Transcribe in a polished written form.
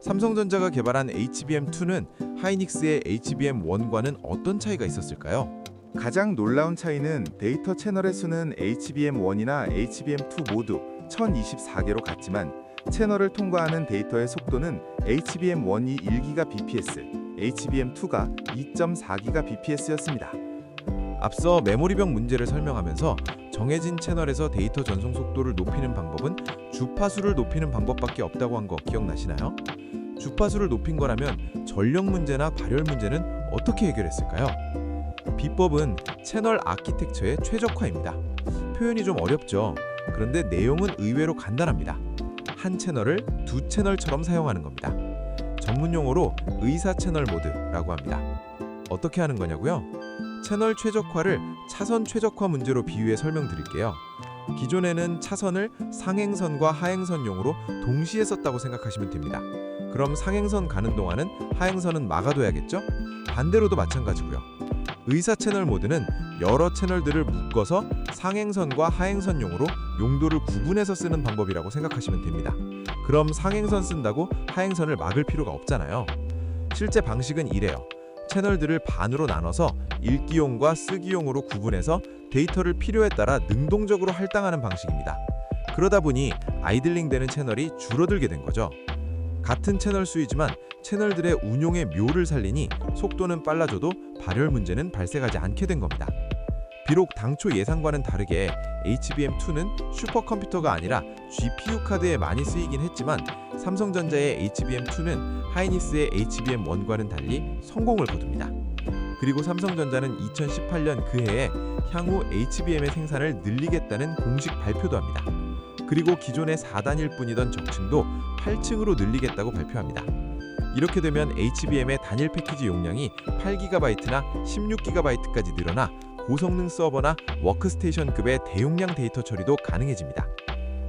삼성전자가 개발한 HBM2는 하이닉스의 HBM1과는 어떤 차이가 있었을까요? 가장 놀라운 차이는 데이터 채널의 수는 HBM1이나 HBM2 모두 1024개로 같지만 채널을 통과하는 데이터의 속도는 HBM1이 1GBps, HBM2가 2.4GBps였습니다. 앞서 메모리병 문제를 설명하면서 정해진 채널에서 데이터 전송 속도를 높이는 방법은 주파수를 높이는 방법밖에 없다고 한 거 기억나시나요? 주파수를 높인 거라면 전력 문제나 발열 문제는 어떻게 해결했을까요? 비법은 채널 아키텍처의 최적화입니다. 표현이 좀 어렵죠. 그런데 내용은 의외로 간단합니다. 한 채널을 두 채널처럼 사용하는 겁니다. 전문 용어로 의사 채널 모드라고 합니다. 어떻게 하는 거냐고요? 채널 최적화를 차선 최적화 문제로 비유해 설명드릴게요. 기존에는 차선을 상행선과 하행선용으로 동시에 썼다고 생각하시면 됩니다. 그럼 상행선 가는 동안은 하행선은 막아둬야겠죠? 반대로도 마찬가지고요. 의사 채널 모드는 여러 채널들을 묶어서 상행선과 하행선용으로 용도를 구분해서 쓰는 방법이라고 생각하시면 됩니다. 그럼 상행선 쓴다고 하행선을 막을 필요가 없잖아요. 실제 방식은 이래요. 채널들을 반으로 나눠서 읽기용과 쓰기용으로 구분해서 데이터를 필요에 따라 능동적으로 할당하는 방식입니다. 그러다 보니 아이들링 되는 채널이 줄어들게 된 거죠. 같은 채널 수이지만 채널들의 운용의 묘를 살리니 속도는 빨라져도 발열 문제는 발생하지 않게 된 겁니다. 비록 당초 예상과는 다르게 HBM2는 슈퍼컴퓨터가 아니라 GPU 카드에 많이 쓰이긴 했지만 삼성전자의 HBM2는 하이닉스의 HBM1과는 달리 성공을 거둡니다. 그리고 삼성전자는 2018년 그해에 향후 HBM의 생산을 늘리겠다는 공식 발표도 합니다. 그리고 기존의 4단일 뿐이던 적층도 8층으로 늘리겠다고 발표합니다. 이렇게 되면 HBM의 단일 패키지 용량이 8GB나 16GB까지 늘어나 고성능 서버나 워크스테이션급의 대용량 데이터 처리도 가능해집니다.